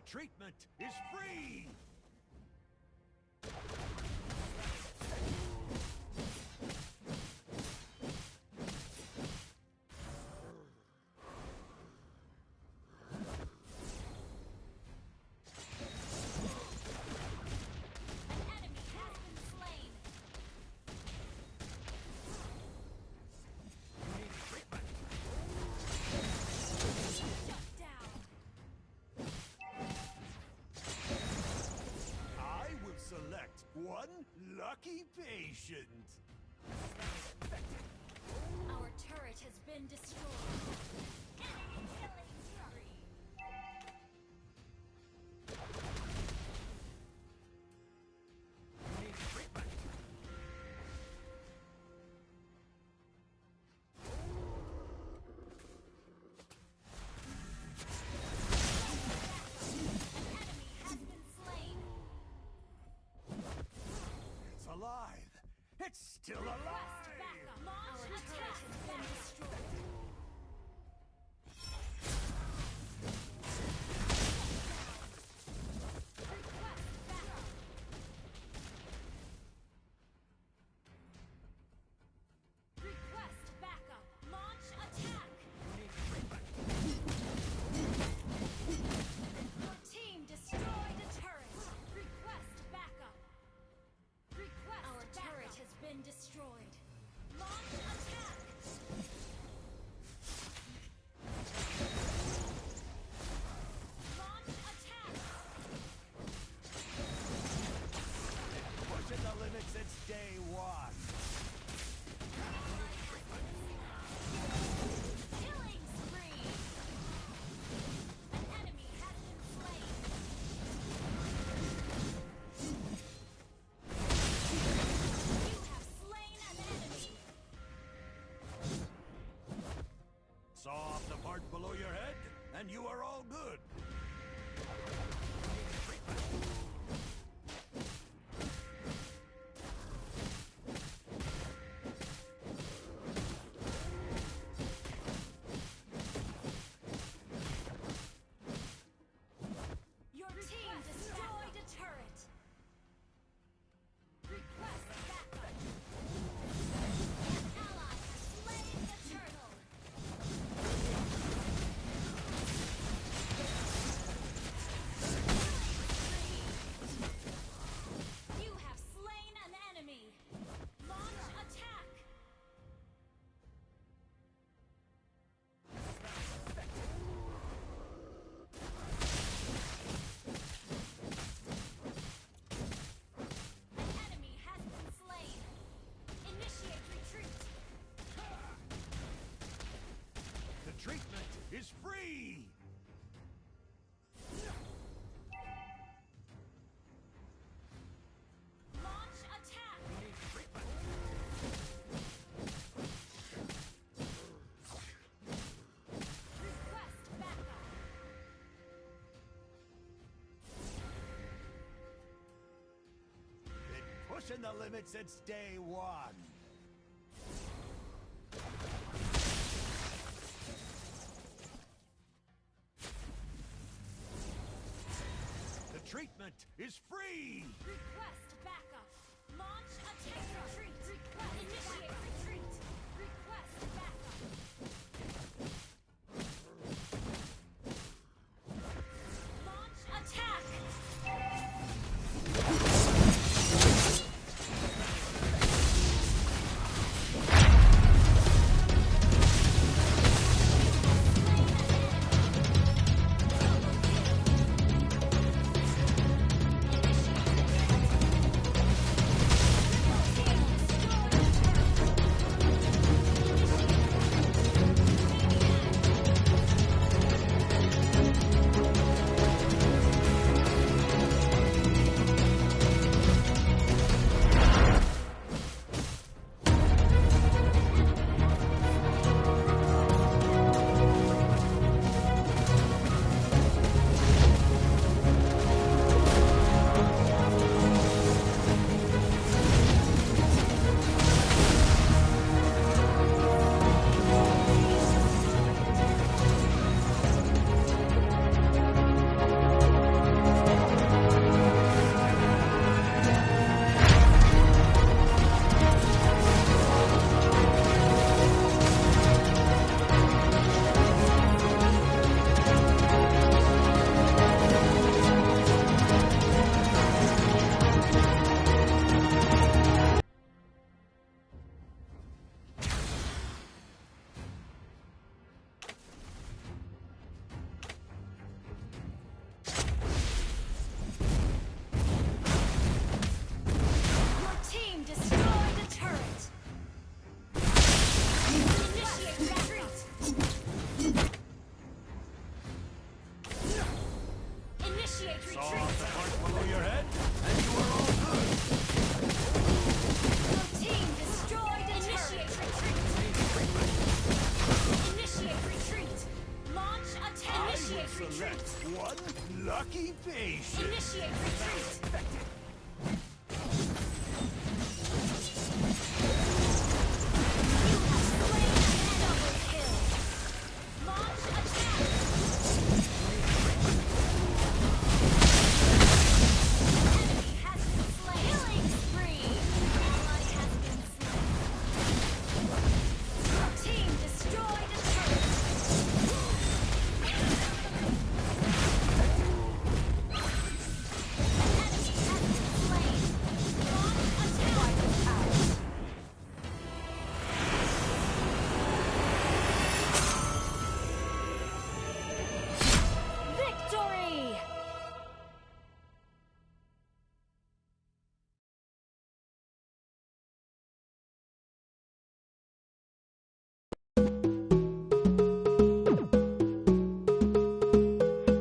treatment is free! One lucky patient. Our turret has been destroyed. Enemy killing spree. Need treatment. Alive! It's still alive! Our turret has been destroyed. Request backup. Launch attack. Your team destroyed a turret. Request backup. Our turret has been destroyed. Launch attack! Launch attack! Pushing the limits since day one. Killing spree! An enemy has been slain. You have slain an enemy. Saw off the part below your head, and you are all good. Your team destroyed a turret. Request backup. An ally has slain the turtle. You have slain an enemy. Launch attack. An enemy has been slain. Initiate retreat. The treatment is free! Launch attack. Request backup. Been pushing the limits since day one. The treatment is free! Request backup. Launch attack. Retreat. Request initiate retreat. Request backup. Launch attack. Face it. Initiate retreat.